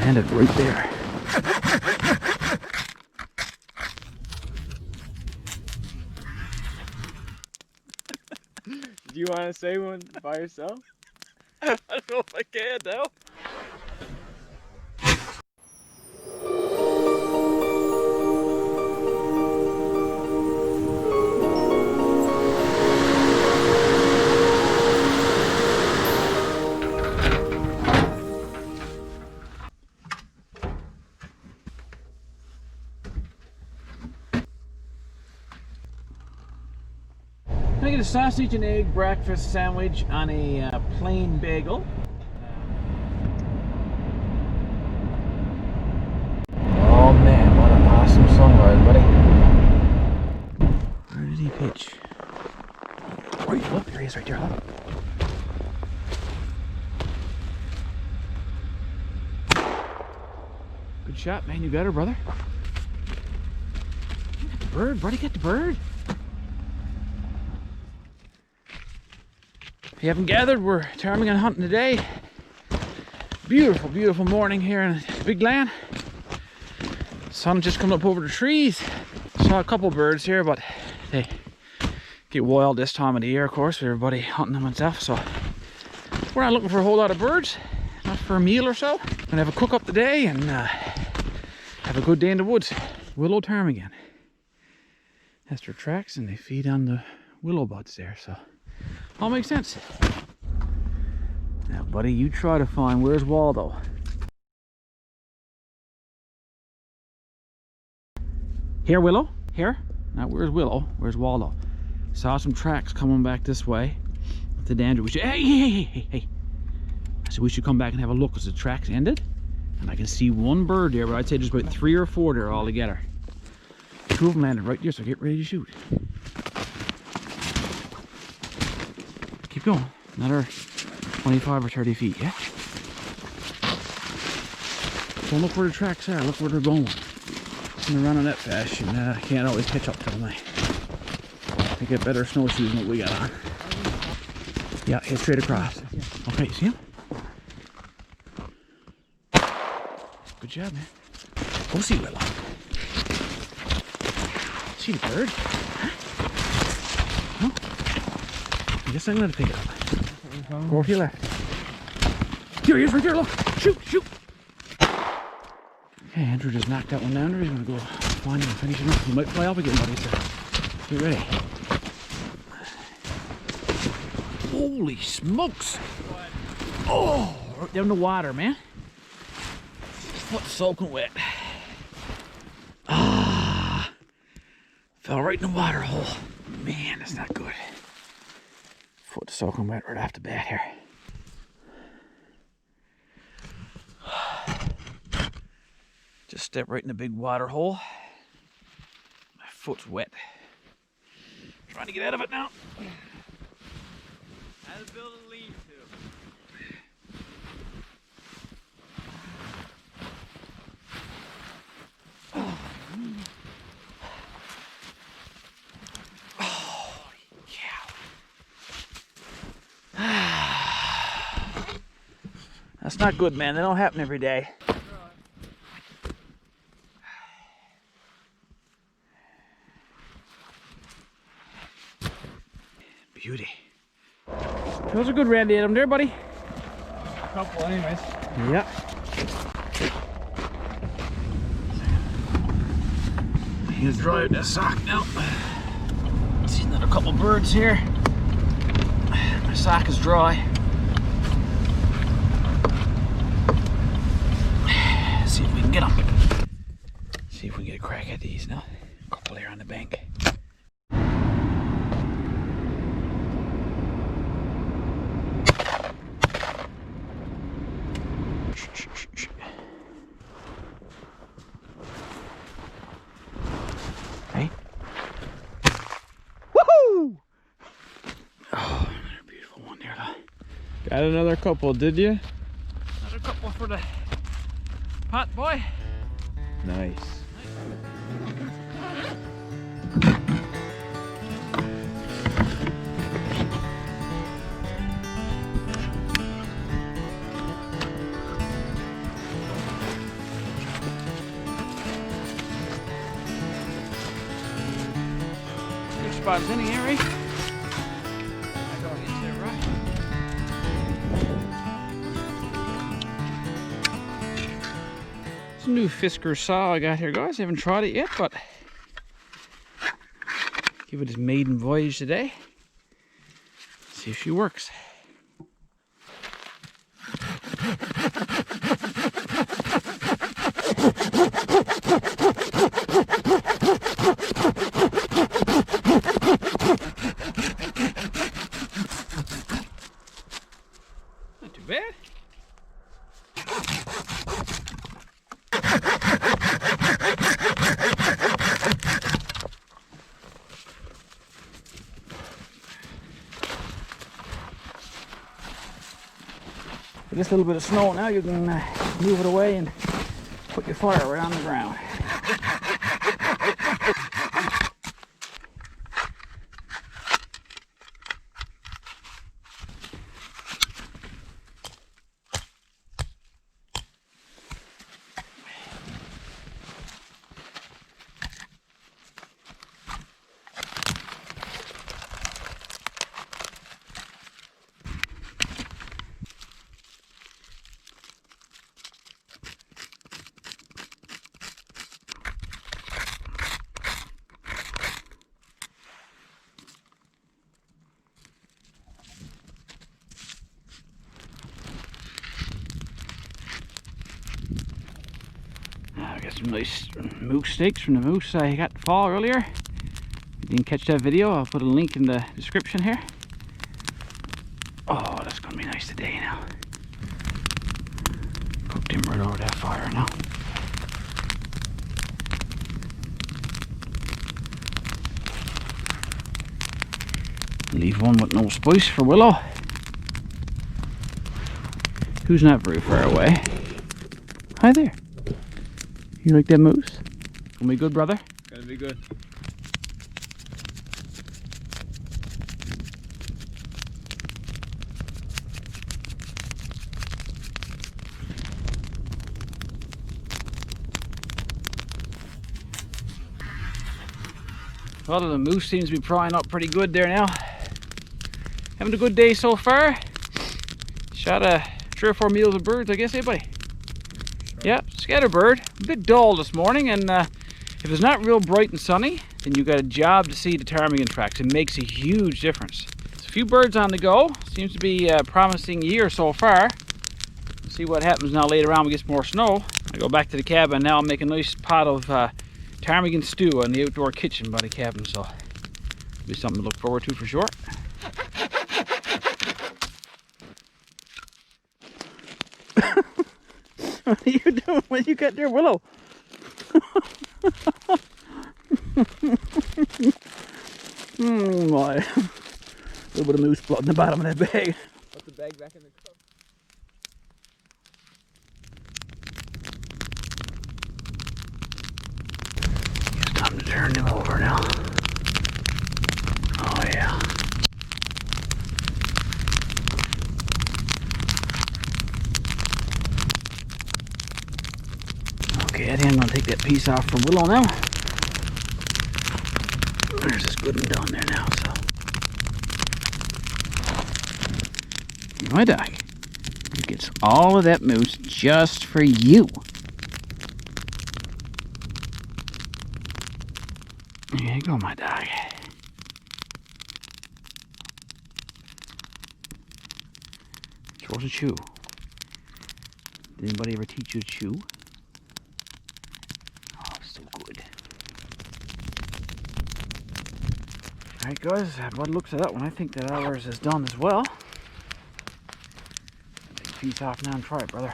landed right there. Do you want to say one by yourself? I don't know if I can now. Can I get a sausage and egg breakfast sandwich on a plain bagel? Oh man, what an awesome sunrise, buddy. Where did he pitch? Right, look, there he is right there, huh? Good shot, man. You got her, brother. Get the bird, buddy. Get the bird. If you haven't gathered, we're ptarmigan hunting today. Beautiful, beautiful morning here in Big Land. Sun just coming up over the trees. Saw a couple birds here, but they get wild this time of the year, of course, with everybody hunting them and stuff. So we're not looking for a whole lot of birds, not for a meal or so. Gonna have a cook up today and have a good day in the woods. Willow ptarmigan. That's their tracks, and they feed on the willow buds there, so all makes sense. Now, buddy, you try to find where's Waldo. Here, Willow. Here. Now, where's Willow? Where's Waldo? Saw some tracks coming back this way. The danger. We should. Hey! I said we should come back and have a look because the tracks ended, and I can see one bird there, but I'd say there's about 3 or 4 there all together. 2 of them landed right there, so get ready to shoot. Keep going. Another 25 or 30 feet, yeah? Don't look where the tracks are, look where they're going. When they're running that fast, you can't always catch up to them. They get better snowshoes than what we got on. Yeah, head straight across. Okay, you see him? Good job, man. Go see Willow. See the bird? Huh? No? I guess I'm gonna pick it up. Go to your left. Here he is right there, look! Shoot, shoot! Okay, Andrew just knocked that one down there. He's gonna go find him and finish him up. He might fly up again, buddy, so get ready. Holy smokes! Oh, right down the water, man. Foot's soaking wet. Ah, fell right in the water hole. Man, that's not good. Foot's soaking wet right off the bat here. Just stepped right in the big water hole. My foot's wet. Trying to get out of it now. How to build a lean-to. That's not good, man. They don't happen every day. Beauty. Those are good Randy Adam there, buddy. A couple anyways. Yep. He's drying that sock now. See another couple birds here. My sock is dry. See if we can get them. See if we can get a crack at these now. A couple here on the bank. Hey. Woohoo! Oh, another beautiful one there. Got another couple, did you? Another couple for the pot boy. Nice. spot as any, ain't right? I don't get it right. It's a new FISKARS saw I got here, guys. I haven't tried it yet, but give it its maiden voyage today. See if she works. Not too bad. With this little bit of snow now, you can move it away and put your fire right on the ground. I got some nice moose steaks from the moose I got fall earlier. If you didn't catch that video, I'll put a link in the description here. Oh, that's gonna be nice today now. Cooked him right over that fire now. Leave one with no spice for Willow, who's not very far away. Hi there. You like that moose? Gonna be good, brother? Gonna be good. Well, the moose seems to be prying up pretty good there now. Having a good day so far. Shot 3 or 4 meals of birds, I guess, eh, buddy? Yeah, scatterbird. A bit dull this morning, and if it's not real bright and sunny, then you got a job to see the ptarmigan tracks. It makes a huge difference. There's a few birds on the go. Seems to be a promising year so far. We'll see what happens now later on when we get some more snow. I go back to the cabin now and make a nice pot of ptarmigan stew in the outdoor kitchen by the cabin, so it'll be something to look forward to for sure. What are you doing? What you got there, Willow? My. A little bit of moose blood in the bottom of that bag. Put the bag back in the cup. It's time to turn them over now. Oh yeah. Okay, I think I'm gonna take that piece off from Willow now. There's this good one down there now, so. My dog. He gets all of that moose just for you. There you go, my dog. Supposed to chew. Did anybody ever teach you to chew? Oh, so good. Alright guys, by the looks of that one, I think that ours is done as well. Take a piece off now and try it, brother.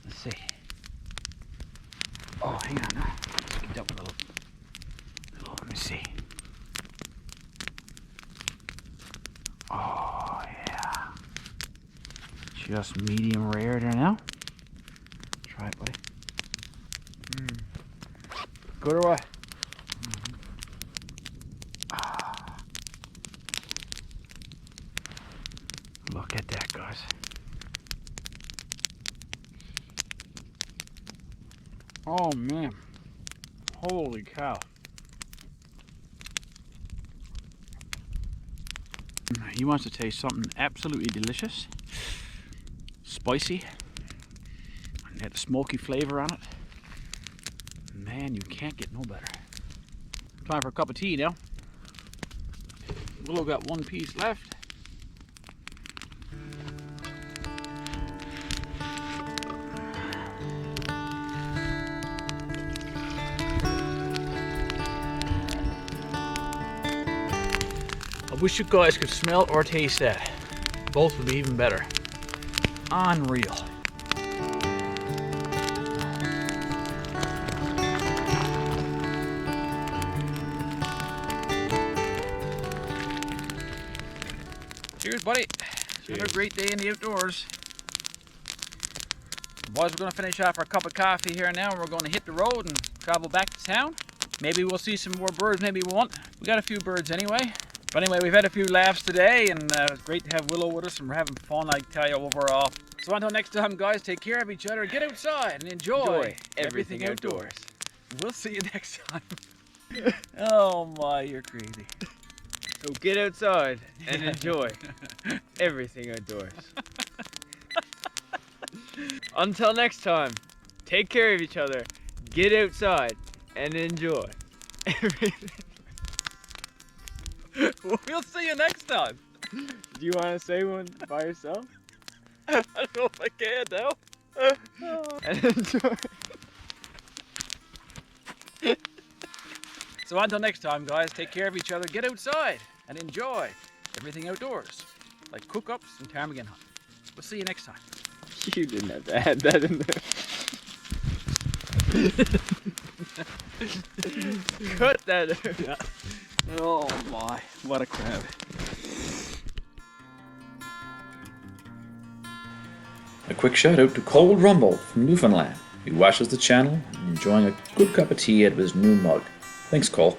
Let's see. Oh, hang on now. Let's get up a little. Let me see. Oh, yeah. Just medium rare there now. Try it, buddy. Good or what? Look at that, guys. Oh man, holy cow. He wants to taste something absolutely delicious, spicy, and had a smoky flavor on it. Man, you can't get no better. Time for a cup of tea now. Willow got one piece left. I wish you guys could smell or taste that. Both would be even better. Unreal. Cheers, buddy. Cheers. Another great day in the outdoors. Boys, we're going to finish off our cup of coffee here now, and we're going to hit the road and travel back to town. Maybe we'll see some more birds, maybe we won't. We got a few birds anyway. But anyway, we've had a few laughs today, and it's great to have Willow with us, and we're having fun, I tell you, overall. So until next time, guys, take care of each other, get outside, and enjoy everything outdoors. We'll see you next time. Oh my, you're crazy. So get outside and enjoy everything outdoors. Until next time, take care of each other, get outside, and enjoy everything. We'll see you next time. Do you want to say one by yourself? I don't know if I can now. And enjoy. So until next time, guys, take care of each other, get outside, and enjoy everything outdoors, like cook-ups and ptarmigan hunt. We'll see you next time. You didn't have to add that in there. Cut that out. Yeah. Oh my, what a crab. A quick shout out to Cold Rumble from Newfoundland, who watches the channel and enjoying a good cup of tea out of his new mug. Thanks, Cole.